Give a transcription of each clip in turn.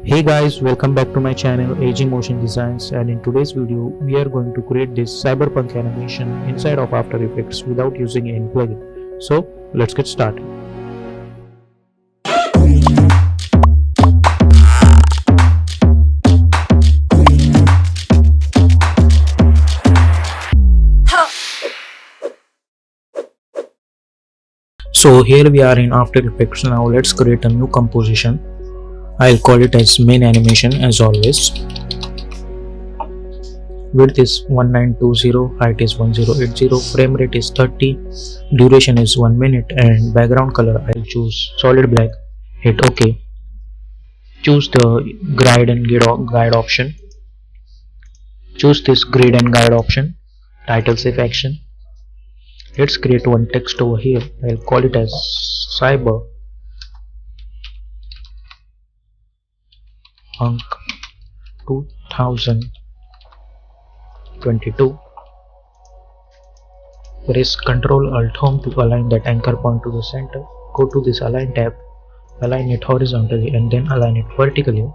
Hey guys, welcome back to my channel Aging Motion Designs, and in today's video we are going to create this cyberpunk animation inside of After Effects without using any plugin. So let's get started. So here we are in After Effects. Now let's create a new composition. I'll call it as main animation as always. Width is 1920, height is 1080, frame rate is 30, duration is 1 minute, and background color I'll choose solid black. Hit OK. Choose the guide and guide option. Choose this grid and guide option. Title save action. Let's create one text over here. I'll call it as Cyber Punk 2022. Press Ctrl Alt Home to align that anchor point to the center. Go to this Align tab, align it horizontally and then align it vertically.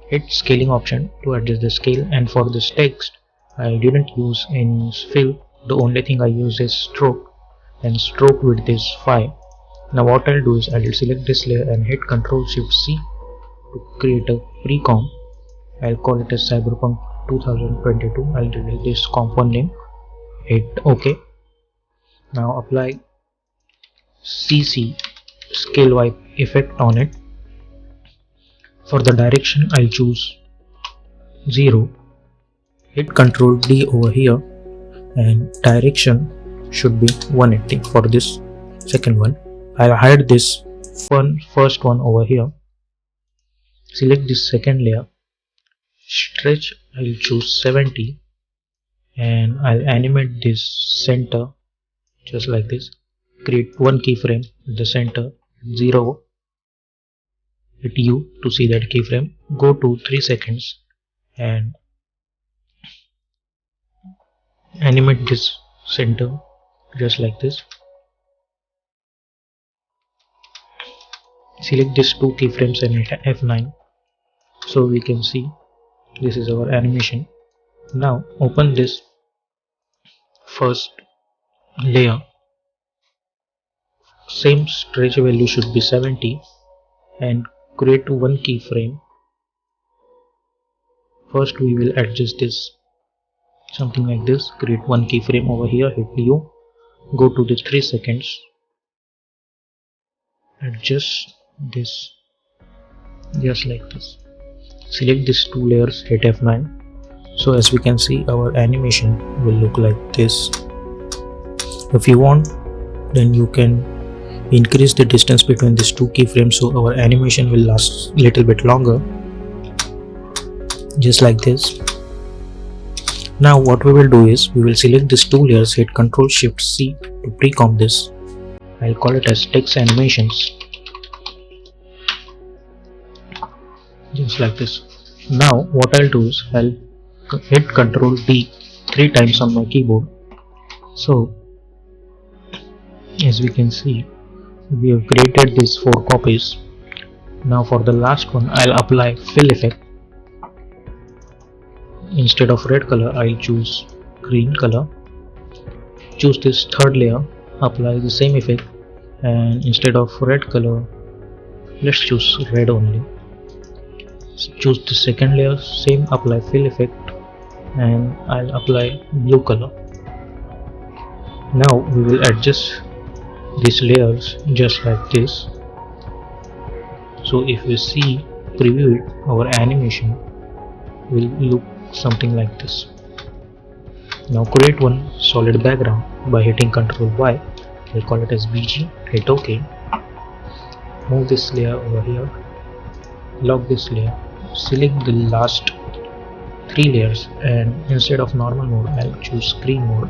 Hit Scaling option to adjust the scale, and for this text I didn't use any fill. The only thing I use is stroke, and stroke width is 5. Now what I'll do is I'll select this layer and hit Ctrl Shift C to create a pre-comp. I'll call it as Cyberpunk 2022. I'll delete this component name. Hit OK. Now apply CC scale wipe effect on it. For the direction I'll choose 0. Hit Ctrl D over here, and direction should be 180 for this second one. I'll hide this first one over here. Select this second layer. Stretch I'll choose 70, and I'll animate this center just like this. Create one keyframe at the center, 0. Hit U to see that keyframe. Go to 3 seconds and animate this center just like this. Select these 2 keyframes and hit F9 so we can see this is our animation. Now open this first layer. Same stretch value should be 70, and create one keyframe. First we will adjust this something like this. Create one keyframe over here, hit U, go to the 3 seconds, adjust this just like this. Select these 2 layers, hit F9. So as we can see, our animation will look like this. If you want, then you can increase the distance between these 2 keyframes so our animation will last a little bit longer, just like this. Now what we will do is we will select these 2 layers, hit Ctrl Shift C to pre-comp this. I'll call it as text animations, just like this. Now what I'll do is I'll hit Ctrl D 3 times on my keyboard. So as we can see, we have created these 4 copies. Now for the last one I'll apply fill effect. Instead of red color I'll choose green color. Choose this third layer, apply the same effect, and instead of red color let's choose red only. Choose the second layer, same, apply fill effect, and I'll apply blue color. Now we will adjust these layers just like this. So if we see preview it, our animation will look something like this. Now create one solid background by hitting Ctrl Y. We'll call it as BG. Hit OK. Move this layer over here. Lock this layer. Select the last 3 layers, and instead of normal mode I'll choose screen mode.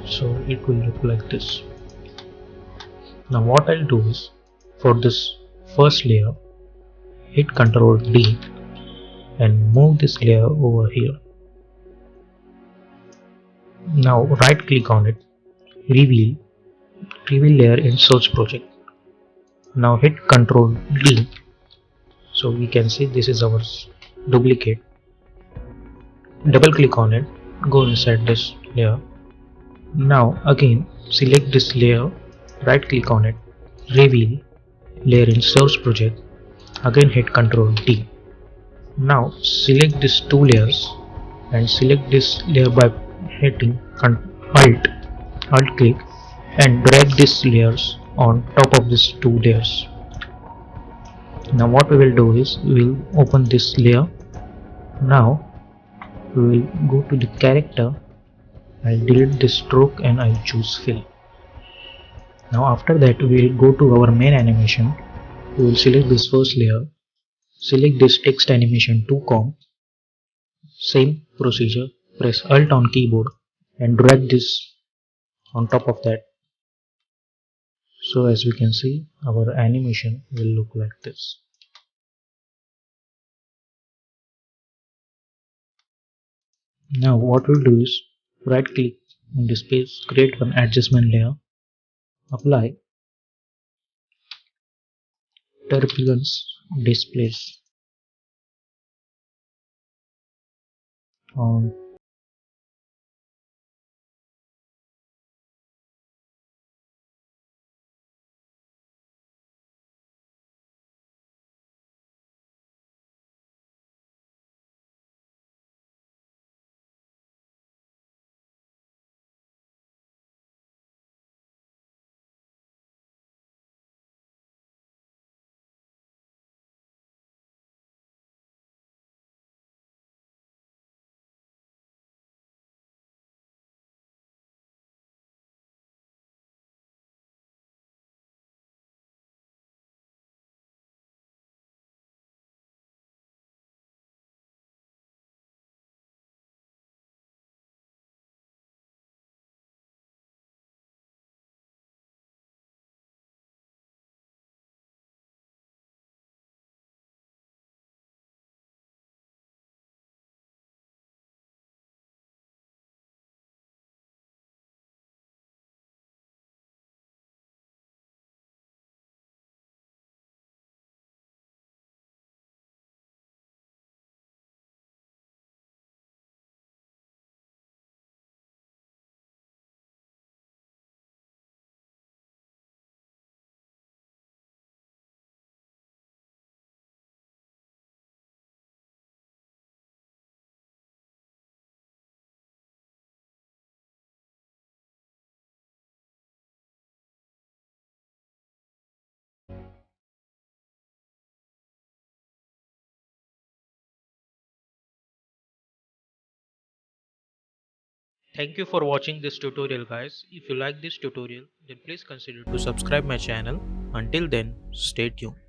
So it will look like this. Now what I'll do is for this first layer, hit Ctrl D and move this layer over here. Now right click on it, reveal layer in source project. Now hit Ctrl D So we can see this is our duplicate. Double click on it, go inside this layer. Now again select this layer, right click on it, reveal layer in source project, again hit Ctrl D. Now select these two layers and select this layer by hitting alt click and drag these layers on top of these two layers. Now what we will do is we will open this layer. Now we will go to the character, I'll delete this stroke and I'll choose fill. Now after that we will go to our main animation. We will select this first layer, select this text animation 2com, same procedure, press alt on keyboard and drag this on top of that. So as we can see, our animation will look like this. Now what we'll do is right click on this page, create one adjustment layer, apply turbulence displays on Thank you for watching this tutorial guys. If you like this tutorial then please consider to subscribe my channel. Until then, stay tuned.